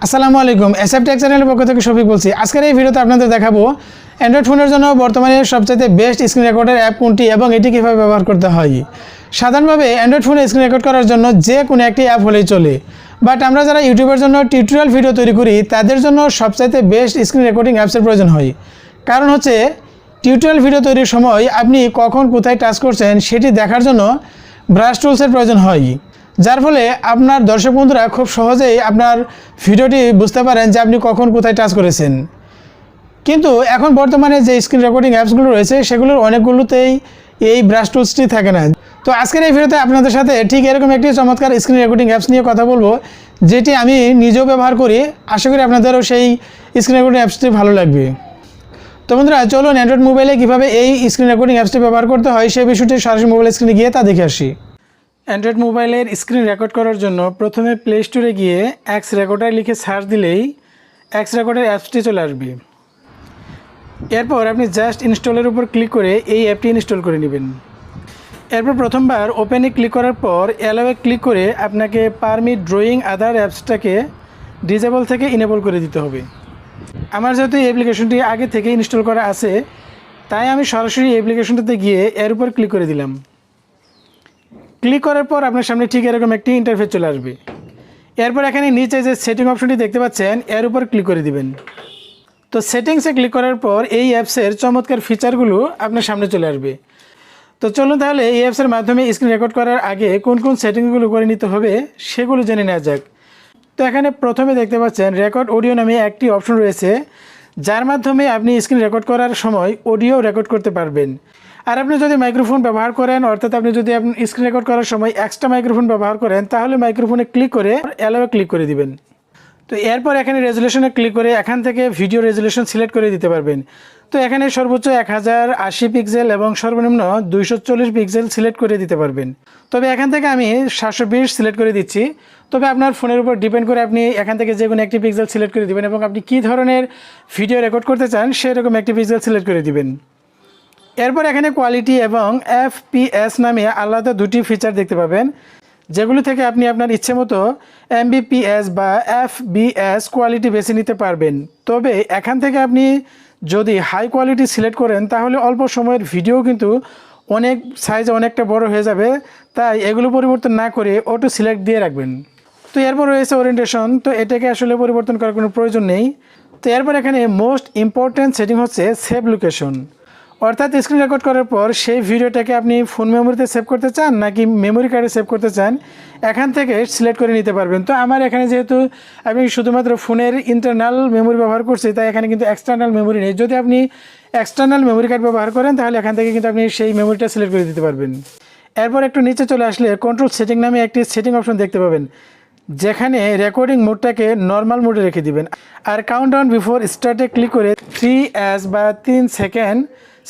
আসসালামু আলাইকুম, SF take চ্যানেলের পক্ষ থেকে শফিক বলছি। আজকের এই ভিডিওতে আপনাদের দেখাবো অ্যান্ড্রয়েড ফোনের জন্য বর্তমানে সবচেয়ে বেস্ট স্ক্রিন রেকর্ডের অ্যাপ কোনটি এবং এটি কীভাবে ব্যবহার করতে হয়। সাধারণভাবে অ্যান্ড্রয়েড ফোনে স্ক্রিন রেকর্ড করার জন্য যে কোনো একটি অ্যাপ হলেই চলে, বাট আমরা যারা ইউটিউবের জন্য টিউটোরিয়াল ভিডিও তৈরি করি তাদের জন্য সবচাইতে বেস্ট স্ক্রিন রেকর্ডিং অ্যাপসের প্রয়োজন হয়। কারণ হচ্ছে টিউটোরিয়াল ভিডিও তৈরির সময় আপনি কখন কোথায় টাচ করছেন সেটি দেখার জন্য ব্রাশ টুলসের প্রয়োজন হয়, যার ফলে আপনার দর্শক বন্ধুরা খুব সহজেই আপনার ভিডিওটি বুঝতে পারেন যে আপনি কখন কোথায় টাচ করেছেন। কিন্তু এখন বর্তমানে যে স্ক্রিন রেকর্ডিং অ্যাপসগুলো রয়েছে সেগুলোর অনেকগুলোতেই এই ব্রাশ টুলসটি থাকে না। তো আজকের এই ভিডিওতে আপনাদের সাথে ঠিক এরকম একটি চমৎকার স্ক্রিন রেকর্ডিং অ্যাপস নিয়ে কথা বলবো, যেটি আমি নিজেও ব্যবহার করি। আশা করি আপনাদেরও সেই স্ক্রিন রেকর্ডিং অ্যাপসটি ভালো লাগবে। তো বন্ধুরা, চলুন অ্যান্ড্রয়েড মোবাইলে কীভাবে এই স্ক্রিন রেকর্ডিং অ্যাপসটি ব্যবহার করতে হয় সেই বিষয়টি সরাসরি মোবাইল স্ক্রিনে গিয়ে তা দেখে আসি। অ্যান্ড্রয়েড মোবাইলের স্ক্রিন রেকর্ড করার জন্য প্রথমে প্লে স্টোরে গিয়ে এক্স রেকর্ডার লিখে সার্চ দিলেই এক্স রেকর্ডার অ্যাপসটি চলে আসবে। এরপর আপনি জাস্ট ইনস্টলের উপর ক্লিক করে এই অ্যাপটি ইনস্টল করে নেবেন। এরপর প্রথমবার ওপেনে ক্লিক করার পর অ্যালাওয়ে ক্লিক করে আপনাকে পারমিট ড্রয়িং আদার অ্যাপসটাকে ডিজেবল থেকে ইনেবল করে দিতে হবে। আমার যেহেতু এই অ্যাপ্লিকেশনটি আগে থেকে ইনস্টল করা আছে, তাই আমি সরাসরি অ্যাপ্লিকেশনটাতে গিয়ে এর উপর ক্লিক করে দিলাম। ক্লিক করার পর আপনার সামনে ঠিক এরকম একটি ইন্টারফেস চলে আসবে। এরপর এখানে নিচে যে সেটিং অপশনটি দেখতে পাচ্ছেন এর উপর ক্লিক করে দিবেন। তো সেটিংসে ক্লিক করার পর এই অ্যাপসের চমৎকার ফিচারগুলো আপনার সামনে চলে আসবে। তো চলুন তাহলে এই অ্যাপসের মাধ্যমে স্ক্রিন রেকর্ড করার আগে কোন কোন সেটিংগুলো করে নিতে হবে সেগুলো জেনে নেওয়া যাক। তো এখানে প্রথমে দেখতে পাচ্ছেন রেকর্ড অডিও নামে একটি অপশন রয়েছে, যার মাধ্যমে আপনি স্ক্রিন রেকর্ড করার সময় অডিও রেকর্ড করতে পারবেন। আর আপনি যদি মাইক্রোফোন ব্যবহার করেন, অর্থাৎ আপনি যদি স্ক্রিন রেকর্ড করার সময় এক্সট্রা মাইক্রোফোন ব্যবহার করেন, তাহলে মাইক্রোফোনে ক্লিক করে অ্যালাওয়ে ক্লিক করে দিবেন। তো এরপর এখানে রেজুলেশনে ক্লিক করে এখান থেকে ভিডিও রেজুলেশন সিলেক্ট করে দিতে পারবেন। তো এখানে সর্বোচ্চ 1080 পিক্সেল এবং সর্বনিম্ন 240 পিক্সেল সিলেক্ট করে দিতে পারবেন। তবে এখান থেকে আমি 720 সিলেক্ট করে দিচ্ছি। তবে আপনার ফোনের উপর ডিপেন্ড করে আপনি এখান থেকে যে কোনো একটি পিক্সেল সিলেক্ট করে দিবেন এবং আপনি কী ধরনের ভিডিও রেকর্ড করতে চান সেরকম একটি পিক্সেল সিলেক্ট করে দিবেন। এরপর এখানে কোয়ালিটি এবং FPS নামে আলাদা দুটি ফিচার দেখতে পাবেন, যেগুলো থেকে আপনি আপনার ইচ্ছে মতো MBPS বা FPS কোয়ালিটি বেছে নিতে পারবেন। তবে এখান থেকে আপনি যদি হাই কোয়ালিটি সিলেক্ট করেন তাহলে অল্প সময়ের ভিডিও কিন্তু অনেক সাইজে অনেকটা বড় হয়ে যাবে, তাই এগুলো পরিবর্তন না করে অটো সিলেক্ট দিয়ে রাখবেন। তো এরপর রয়েছে ওরিয়েন্টেশন, তো এটাকে আসলে পরিবর্তন করার কোনো প্রয়োজন নেই। তো এরপর এখানে মোস্ট ইম্পর্ট্যান্ট সেটিং হচ্ছে সেভ লোকেশন, অর্থাৎ স্ক্রিন রেকর্ড করার পর সেই ভিডিওটাকে আপনি ফোন মেমোরিতে সেভ করতে চান নাকি মেমোরি কার্ডে সেভ করতে চান, এখান থেকে সিলেক্ট করে নিতে পারবেন। তো আমার এখানে যেহেতু আমি শুধুমাত্র ফোনের ইন্টারনাল মেমোরি ব্যবহার করছি, তাই এখানে কিন্তু এক্সটার্নাল মেমোরি নেই। যদি আপনি এক্সটার্নাল মেমোরি কার্ড ব্যবহার করেন তাহলে এখান থেকে কিন্তু আপনি সেই মেমোরিটা সিলেক্ট করে দিতে পারবেন। এরপর একটু নিচে চলে আসলে কন্ট্রোল সেটিং নামে একটি সেটিং অপশন দেখতে পাবেন, যেখানে রেকর্ডিং মোডটাকে নর্মাল মোডে রেখে দিবেন। আর কাউন্টডাউন বিফোর স্টার্টে ক্লিক করে 3S বা 3 সেকেন্ড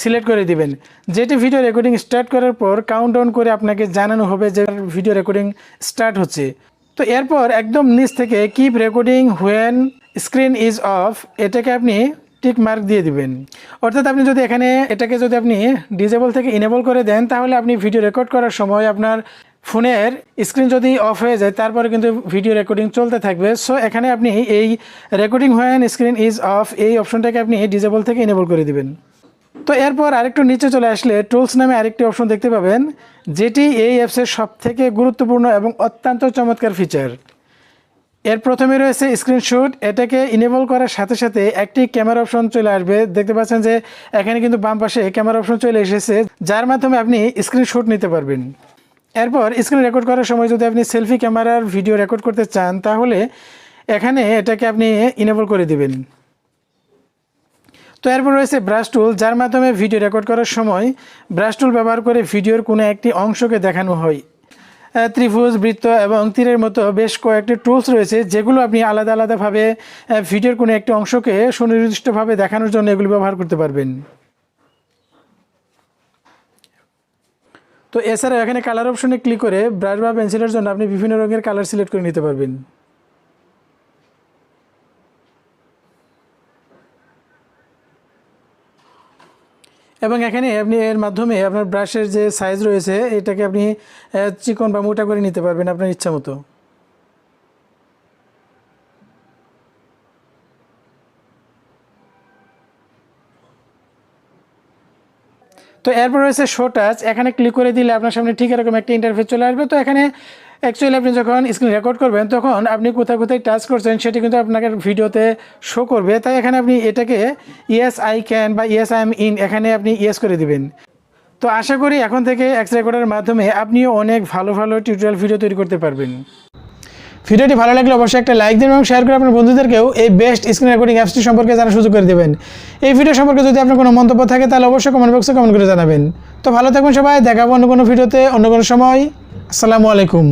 সিলেক্ট করে দিবেন, যেটি ভিডিও রেকর্ডিং স্টার্ট করার পর কাউন্টডাউন করে আপনাকে জানানো হবে যে ভিডিও রেকর্ডিং স্টার্ট হচ্ছে। তো এরপর একদম নিচ থেকে keep recording when screen is of, এটাকে আপনি টিক মার্ক দিয়ে দিবেন। অর্থাৎ আপনি যদি এটাকে যদি আপনি ডিজেবল থেকে ইনেবল করে দেন, তাহলে আপনি ভিডিও রেকর্ড করার সময় আপনার ফোনের স্ক্রিন যদি অফ হয়ে যায় তারপরে কিন্তু ভিডিও রেকর্ডিং চলতে থাকবে। সো এখানে আপনি এই recording when screen is of এই অপশনটাকে আপনি ডিজেবল থেকে ইনেবল করে দিবেন। তো এরপর আরেকটু নিচে চলে আসলে টুলস নামে আরেকটি অপশন দেখতে পাবেন, যেটি এই অ্যাপসের সবথেকে গুরুত্বপূর্ণ এবং অত্যন্ত চমৎকার ফিচার। এর প্রথমে রয়েছে স্ক্রিনশট, এটাকে ইনেবল করার সাথে সাথে একটি ক্যামেরা অপশন চলে আসবে। দেখতে পাচ্ছেন যে এখানে কিন্তু বাম পাশে ক্যামেরা অপশন চলে এসেছে, যার মাধ্যমে আপনি স্ক্রিনশট নিতে পারবেন। এরপর স্ক্রিন রেকর্ড করার সময় যদি আপনি সেলফি ক্যামেরার ভিডিও রেকর্ড করতে চান তাহলে এখানে এটাকে আপনি ইনেবল করে দিবেন। তো এরপর রয়েছে ব্রাশ টুল, যার মাধ্যমে ভিডিও রেকর্ড করার সময় ব্রাশ টুল ব্যবহার করে ভিডিওর কোনো একটি অংশকে দেখানো হয়। ত্রিভুজ, বৃত্ত এবং তীরের মতো বেশ কয়েকটি টুলস রয়েছে, যেগুলো আপনি আলাদা আলাদাভাবে ভিডিওর কোনো একটি অংশকে সুনির্দিষ্টভাবে দেখানোর জন্য এগুলো ব্যবহার করতে পারবেন। তো এছাড়াও এখানে কালার অপশনে ক্লিক করে ব্রাশ বা পেন্সিলের জন্য আপনি বিভিন্ন রঙের কালার সিলেক্ট করে নিতে পারবেন। এবং এখানে আপনি এর মাধ্যমে আপনার ব্রাশের যে সাইজ রয়েছে এটাকে আপনি চিকন বা মোটা করে নিতে পারবেন আপনার ইচ্ছা মতো। তো এরপর রয়েছে শো টাচ, এখানে ক্লিক করে দিলে আপনার সামনে ঠিক এরকম একটা ইন্টারফেস চলে আসবে। তো এখানে অ্যাকচুয়ালি আপনি যখন স্ক্রিন রেকর্ড করবেন তখন আপনি কোথায় কোথায় টাচ করছেন সেটি কিন্তু আপনাকে ভিডিওতে শো করবে। তাই এখানে আপনি এটাকে ইয়েস আই ক্যান বা ইয়েস আই এম ইন এখানে আপনি ইয়েস করে দিবেন। তো আশা করি এখন থেকে এক্স রেকর্ডের মাধ্যমে আপনিও অনেক ভালো ভালো টিউটোরিয়াল ভিডিও তৈরি করতে পারবেন। ভিডিওটি ভালো লাগলে অবশ্যই একটা লাইক দিন এবং শেয়ার করে আপনার বন্ধুদেরকেও এই বেস্ট স্ক্রিন রেকর্ডিং অ্যাপসটি সম্পর্কে জানার সুযোগ করে দেবেন। এই ভিডিও সম্পর্কে যদি আপনার কোনো মন্তব্য থাকে তাহলে অবশ্যই কমেন্ট বক্সে কমেন্ট করে জানাবেন। তো ভালো থাকবেন সবাই, দেখা হবে অন্য কোনো ভিডিওতে অন্য কোনো সময়। আসসালামু আলাইকুম।